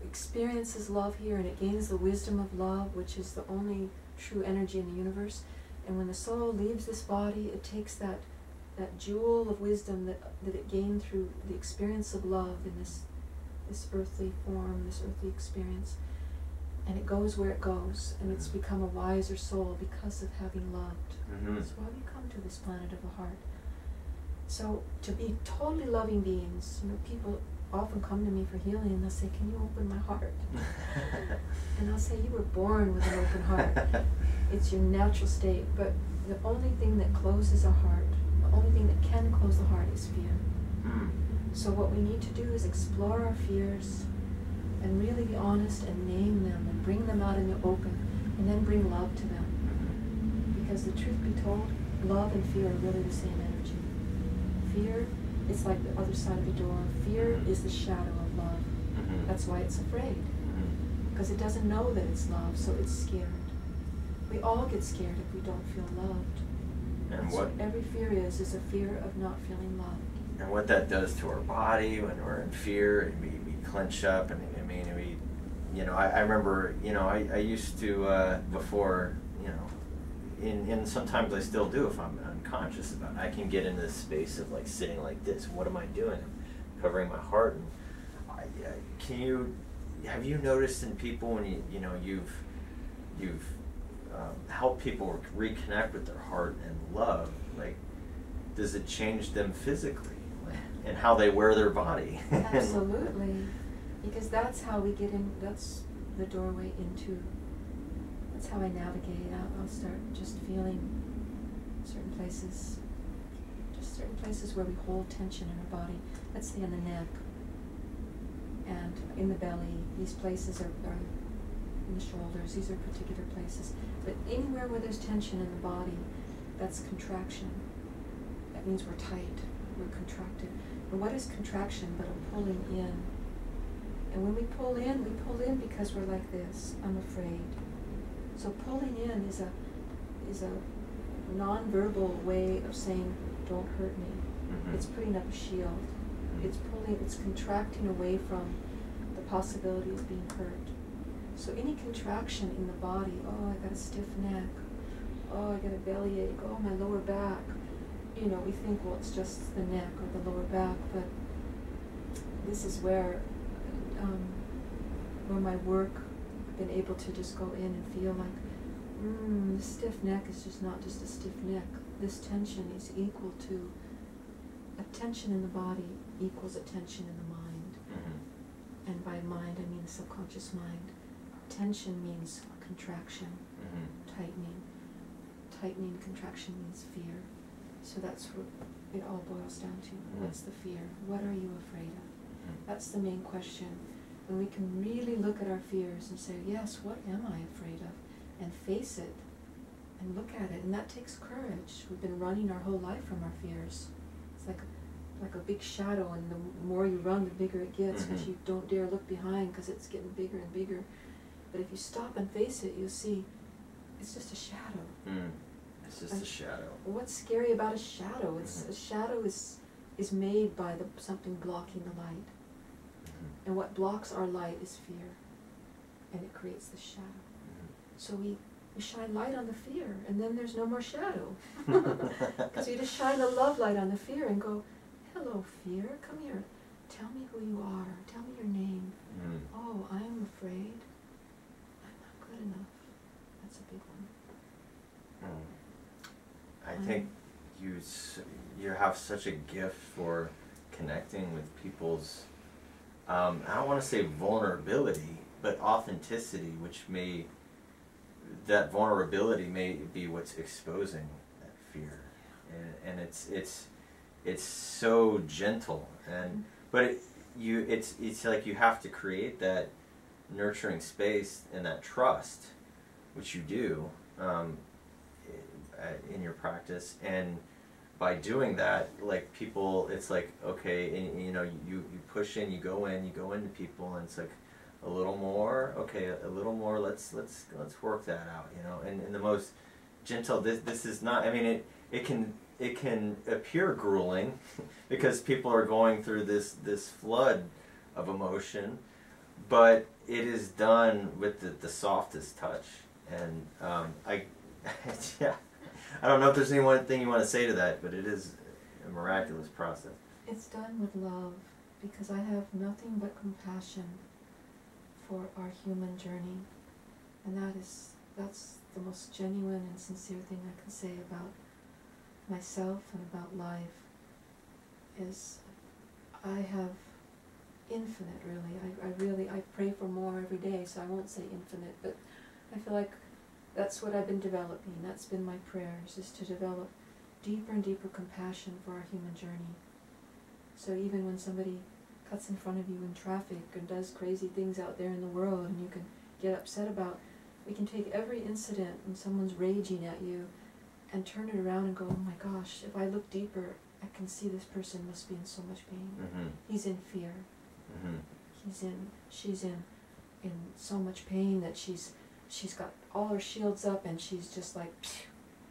experiences love here, and it gains the wisdom of love, which is the only true energy in the universe. And when the soul leaves this body, it takes that that jewel of wisdom that it gained through the experience of love in this earthly form, this earthly experience. And it goes where it goes, and it's become a wiser soul because of having loved. That's why we come to this planet of the heart. So to be totally loving beings, people often come to me for healing and they'll say, "Can you open my heart?" And I'll say, "You were born with an open heart. It's your natural state." But the only thing that closes a heart, the only thing that can close the heart is fear. So what we need to do is explore our fears and really be honest and name them and bring them out in the open, and then bring love to them. Because the truth be told, love and fear are really the same energy. Fear, it's like the other side of the door. Fear is the shadow of love. That's why it's afraid. Because it doesn't know that it's love, so it's scared. We all get scared if we don't feel loved. And what every fear is a fear of not feeling loved. And what that does to our body when we're in fear, we clench up, and I remember, I used to, before, and sometimes I still do if I'm unconscious about it. I can get into this space of like sitting like this. What am I doing? I'm covering my heart. And have you noticed in people when you've helped people reconnect with their heart and love, like, does it change them physically and how they wear their body? Absolutely. Because that's how we get in, that's the doorway into, that's how I navigate. I'll start just feeling certain places where we hold tension in our body. Let's say in the neck and in the belly. These places are in the shoulders. These are particular places. But anywhere where there's tension in the body, that's contraction. That means we're tight, we're contracted. And what is contraction but a pulling in? And when we pull in because we're like this, I'm afraid. So pulling in is a non-verbal way of saying, don't hurt me. It's putting up a shield. It's contracting away from the possibility of being hurt. So any contraction in the body, oh, I got a stiff neck, oh, I got a bellyache, oh, my lower back. We think, well, it's just the neck or the lower back, but this is where my work, I've been able to just go in and feel like, the stiff neck is just not just a stiff neck. This tension is equal to, a tension in the body equals a tension in the mind. And by mind, I mean the subconscious mind. Tension means contraction, tightening. Tightening, contraction means fear. So that's what it all boils down to. What's the fear? What are you afraid of? That's the main question. When we can really look at our fears and say, yes, what am I afraid of? And face it and look at it. And that takes courage. We've been running our whole life from our fears. It's like a big shadow, and the more you run, the bigger it gets, but you don't dare look behind because it's getting bigger and bigger. But if you stop and face it, you'll see it's just a shadow. It's just a shadow. What's scary about a shadow? A shadow is made by something blocking the light. And what blocks our light is fear. And it creates the shadow. So we shine light on the fear, and then there's no more shadow. Because you just shine a love light on the fear and go, hello, fear, come here. Tell me who you are. Tell me your name. Oh, I'm afraid. I'm not good enough. That's a big one. I think you have such a gift for connecting with people's, I don't want to say vulnerability, but authenticity, that vulnerability may be what's exposing that fear. And it's so gentle, but it's like you have to create that nurturing space and that trust, which you do in your practice. And by doing that, like, people, it's like, okay, and you push in, you go into people, and it's like a little more, okay, a little more, let's work that out, and in the most gentle. This is not, I mean, it can appear grueling because people are going through this flood of emotion, but it is done with the softest touch. And yeah, I don't know if there's any one thing you want to say to that, but it is a miraculous process. It's done with love, because I have nothing but compassion for our human journey, and that's the most genuine and sincere thing I can say about myself and about life. Is I have infinite, really. I pray for more every day, so I won't say infinite, but I feel like that's what I've been developing. That's been my prayers, is to develop deeper and deeper compassion for our human journey. So even when somebody cuts in front of you in traffic and does crazy things out there in the world and you can get upset about, we can take every incident when someone's raging at you and turn it around and go, oh my gosh, if I look deeper, I can see this person must be in so much pain. Mm-hmm. He's in fear. Mm-hmm. She's in so much pain that she's got all her shields up and she's just like,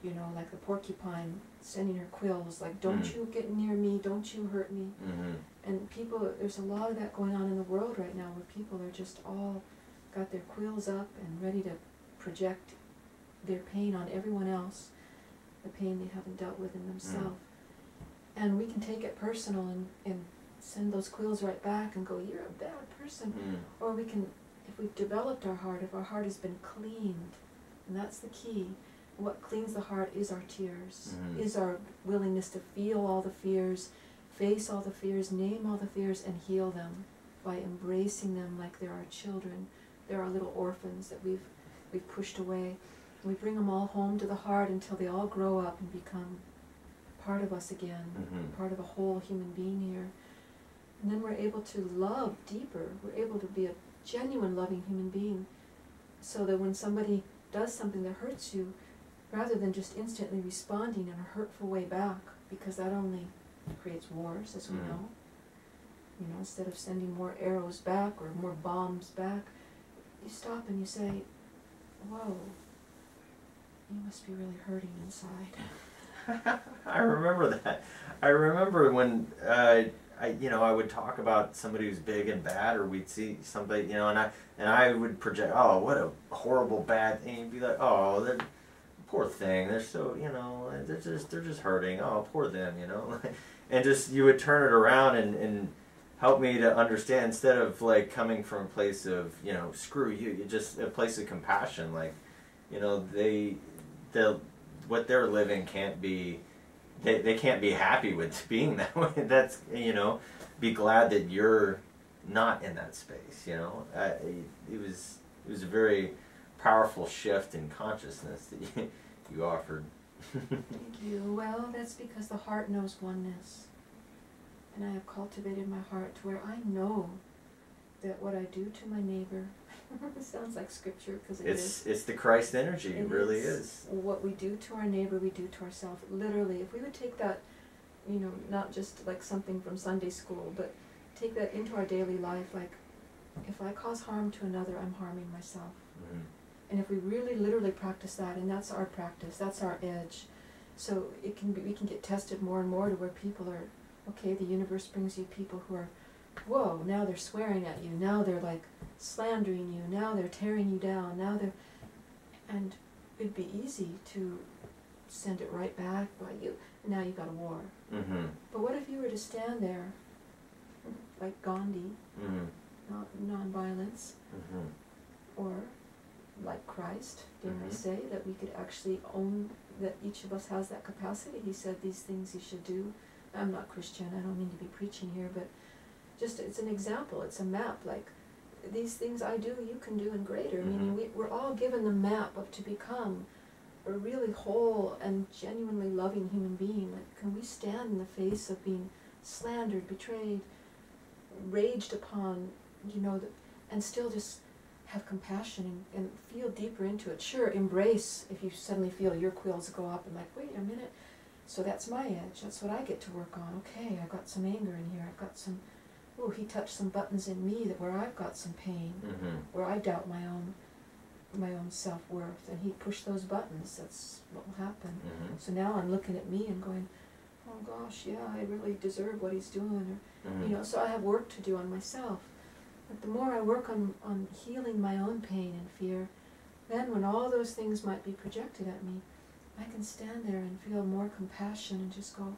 you know, like the porcupine sending her quills, like, don't you get near me, don't you hurt me. Mm-hmm. And people, there's a lot of that going on in the world right now, where people are just all got their quills up and ready to project their pain on everyone else, the pain they haven't dealt with in themselves. And we can take it personal and send those quills right back and go, you're a bad person. Or we can, if we've developed our heart, if our heart has been cleaned, and that's the key, what cleans the heart is our tears, is our willingness to feel all the fears, face all the fears, name all the fears, and heal them by embracing them like they're our children. They're our little orphans that we've pushed away. We bring them all home to the heart until they all grow up and become part of us again, part of a whole human being here. And then we're able to love deeper. We're able to be a genuine loving human being, so that when somebody does something that hurts you, rather than just instantly responding in a hurtful way back, because that only creates wars, as we know. You know, instead of sending more arrows back or more bombs back, you stop and you say, whoa, you must be really hurting inside. I remember that. I remember when I would talk about somebody who's big and bad, or we'd see somebody, you know, and I would project, oh, what a horrible bad thing. You'd be like, oh, they're poor thing. They're so, you know, they're just hurting. Oh, poor them, you know. And just, you would turn it around and help me to understand, instead of like coming from a place of, you know, screw you, just a place of compassion. Like, you know, what they're living can't be, they can't be happy with being that way. That's, you know, be glad that you're not in that space, you know. It was a very powerful shift in consciousness that you offered. Thank you. Well, that's because the heart knows oneness. And I have cultivated my heart to where I know that what I do to my neighbor, it sounds like scripture, because it's the Christ energy. It really is. What we do to our neighbor, we do to ourselves. Literally, if we would take that, you know, not just like something from Sunday school, but take that into our daily life, like, if I cause harm to another, I'm harming myself. And if we really literally practice that, and that's our practice, that's our edge, so we can get tested more and more to where people are, okay, the universe brings you people who are, whoa, now they're swearing at you, now they're like slandering you, now they're tearing you down, and it'd be easy to send it right back by you, and now you've got a war. But what if you were to stand there, like Gandhi, non-violence, or like Christ, dare I say, that we could actually own that each of us has that capacity. He said these things you should do. I'm not Christian, I don't mean to be preaching here, but just, it's an example, it's a map, like, these things I do, you can do, and greater. Meaning we're all given the map of to become a really whole and genuinely loving human being. Like, can we stand in the face of being slandered, betrayed, raged upon, you know, and still just have compassion and feel deeper into it. Sure, embrace if you suddenly feel your quills go up and like, wait a minute, so that's my edge, that's what I get to work on. Okay, I've got some anger in here, I've got some, oh, he touched some buttons in me that where I've got some pain, where I doubt my own self-worth, and he pushed those buttons, that's what will happen. So now I'm looking at me and going, oh gosh, yeah, I really deserve what he's doing, or, you know, so I have work to do on myself. But the more I work on healing my own pain and fear, then when all those things might be projected at me, I can stand there and feel more compassion and just go,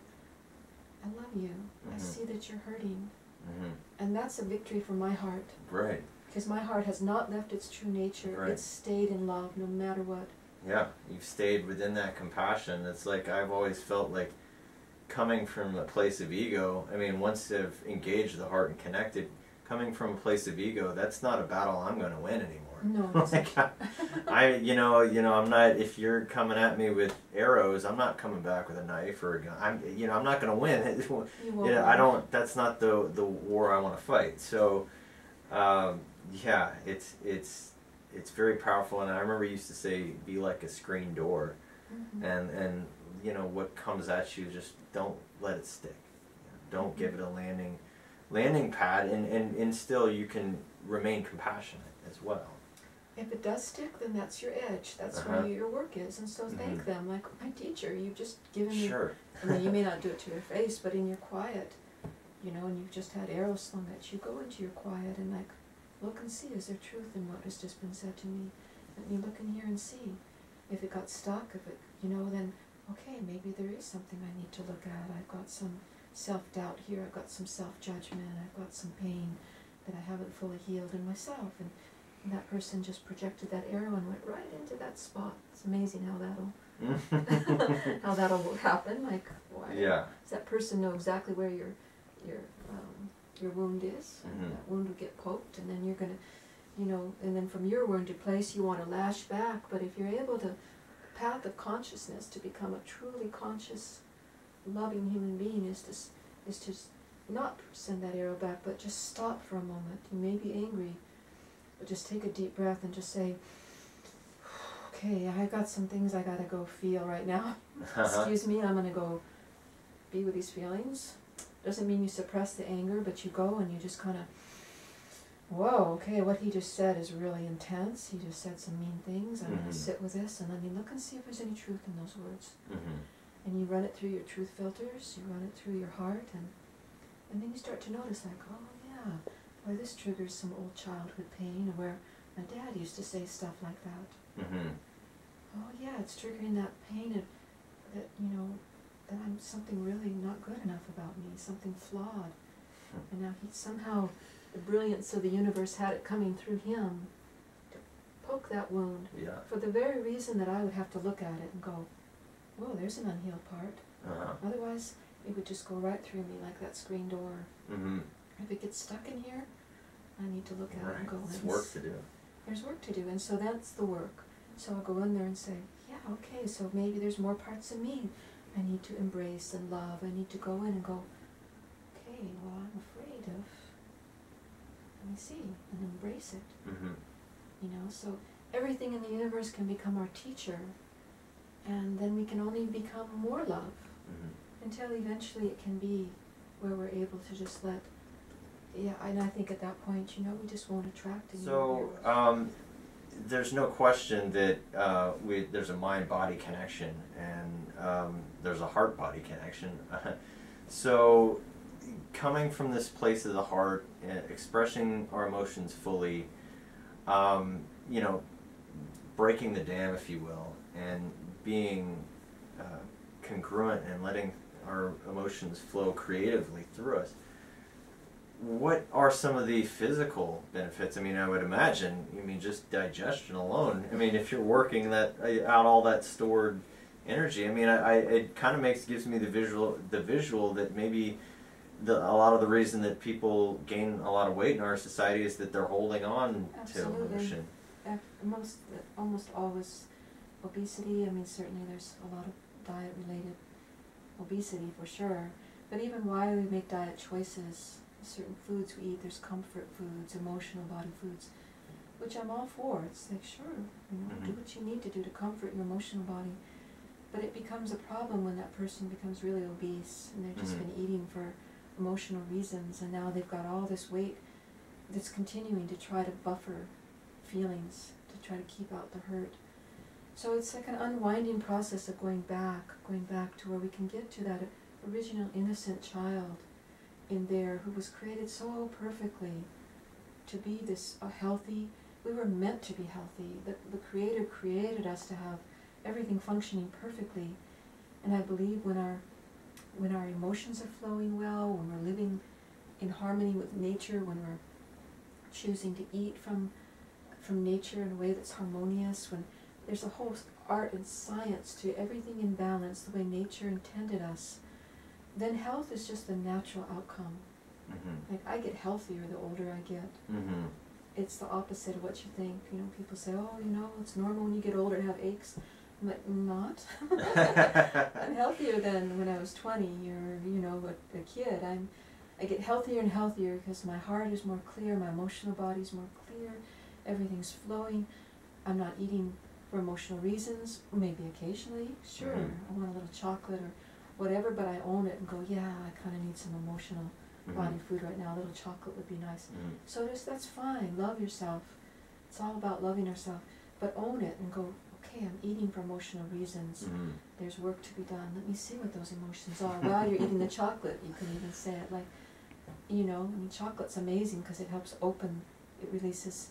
I love you. I see that you're hurting. Mm-hmm. And that's a victory for my heart. Right. Because my heart has not left its true nature. Right. It's stayed in love no matter what. Yeah, you've stayed within that compassion. It's like I've always felt like coming from a place of ego, I mean, once I've engaged the heart and connected, coming from a place of ego, that's not a battle I'm going to win anymore. No, like you know, I'm not. If you're coming at me with arrows, I'm not coming back with a knife or a gun. I'm not going to win. I don't. That's not the war I want to fight. So, yeah, it's very powerful. And I remember you used to say, "Be like a screen door," and what comes at you, just don't let it stick. Don't give it a landing pad, and still you can remain compassionate as well. If it does stick, then that's your edge. That's where your work is. And so thank them. Like my teacher, you've just given me, I mean, you may not do it to your face, but in your quiet, and you've just had arrows slung at you, go into your quiet and like, look and see, is there truth in what has just been said to me? Let me look in here and see. If it got stuck, if it, then, okay, maybe there is something I need to look at. I've got some self-doubt here. I've got some self-judgment. I've got some pain that I haven't fully healed in myself. And that person just projected that arrow and went right into that spot. It's amazing how that'll happen. Like, why does that person know exactly where your wound is? And that wound will get poked, and then you're gonna, and then from your wounded place you want to lash back. But if you're able to, the path of consciousness to become a truly conscious, loving human being is to not send that arrow back, but just stop for a moment. You may be angry, but just take a deep breath and just say, okay, I got some things I gotta go feel right now. Excuse me, I'm gonna go be with these feelings. Doesn't mean you suppress the anger, but you go and you just kind of, whoa, okay, what he just said is really intense. He just said some mean things. I'm gonna sit with this and let me look and see if there's any truth in those words. And you run it through your truth filters, you run it through your heart, and then you start to notice like, oh yeah, where this triggers some old childhood pain, or where my dad used to say stuff like that. Oh yeah, it's triggering that pain of, that, that I'm something really not good enough about me, something flawed. And now somehow the brilliance of the universe had it coming through him to poke that wound for the very reason that I would have to look at it and go, whoa, there's an unhealed part. Otherwise, it would just go right through me like that screen door. If it gets stuck in here, I need to look at it and go, there's work to do. There's work to do, and so that's the work. So I'll go in there and say, yeah, okay, so maybe there's more parts of me I need to embrace and love. I need to go in and go, okay, well, I'm afraid of, let me see, and embrace it. So everything in the universe can become our teacher, and then we can only become more love until eventually it can be where we're able to just let, and I think at that point, we just won't attract any more. So, there's no question that there's a mind-body connection, and there's a heart-body connection. So, coming from this place of the heart, expressing our emotions fully, breaking the dam, if you will, and being congruent and letting our emotions flow creatively through us. What are some of the physical benefits? I mean, I would imagine, just digestion alone. I mean, if you're working that out all that stored energy, I mean, it kind of gives me the visual that maybe a lot of the reason that people gain a lot of weight in our society is that they're holding on to emotion. Almost always obesity. I mean, certainly there's a lot of diet-related obesity for sure. But even why we make diet choices, certain foods we eat, there's comfort foods, emotional body foods, which I'm all for. It's like, sure, do what you need to do to comfort your emotional body. But it becomes a problem when that person becomes really obese and they've just been eating for emotional reasons, and now they've got all this weight that's continuing to try to buffer feelings, to try to keep out the hurt. So it's like an unwinding process of going back to where we can get to that original innocent child in there who was created so perfectly to be this healthy. We were meant to be healthy. The Creator created us to have everything functioning perfectly. And I believe when when our emotions are flowing well, when we're living in harmony with nature, when we're choosing to eat from nature in a way that's harmonious, when there's a whole art and science to everything in balance, the way nature intended us, then health is just a natural outcome. Mm-hmm. Like, I get healthier the older I get. Mm-hmm. It's the opposite of what you think. You know, people say, oh, you know, it's normal when you get older to have aches. I'm like, not. I'm healthier than when I was 20 or, you know, a kid. I get healthier and healthier because my heart is more clear, my emotional body's more clear, everything's flowing. I'm not eating for emotional reasons, maybe occasionally, sure, Mm-hmm. I want a little chocolate or whatever, but I own it and go, yeah, I kind of need some emotional body food right now, a little chocolate would be nice. Mm-hmm. So that's fine, love yourself. It's all about loving ourselves, but own it and go, okay, I'm eating for emotional reasons. Mm-hmm. There's work to be done. Let me see what those emotions are. While you're eating the chocolate, you can even say it like, you know, I mean, chocolate's amazing because it helps open, it releases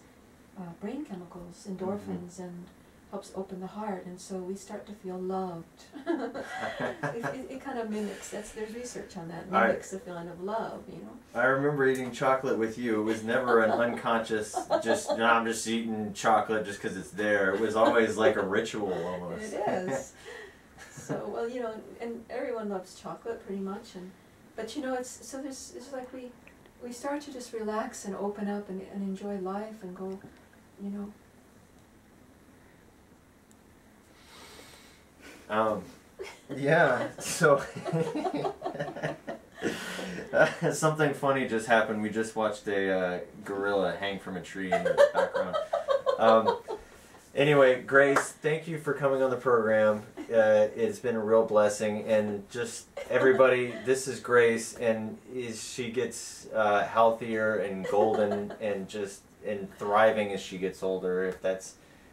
brain chemicals, endorphins, and helps open the heart, and so we start to feel loved. It kind of mimics, there's research on that, mimics the feeling of love, you know. I remember eating chocolate with you. It was never an unconscious, just, no, I'm just eating chocolate just because it's there. It was always like a ritual almost. It is. So, well, you know, and everyone loves chocolate pretty much, but you know, it's like we start to just relax and open up and enjoy life and go, you know. Yeah, so something funny just happened. We just watched a gorilla hang from a tree in the background. Anyway, Grace, thank you for coming on the program. It's been a real blessing, and just everybody, this is Grace, and she gets healthier and golden and thriving as she gets older.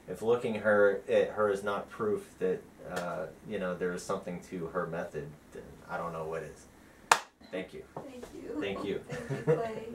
If looking at her is not proof that you know, there is something to her method, then I don't know what is. Thank you. Thank you. Thank you. Thank you, Clay.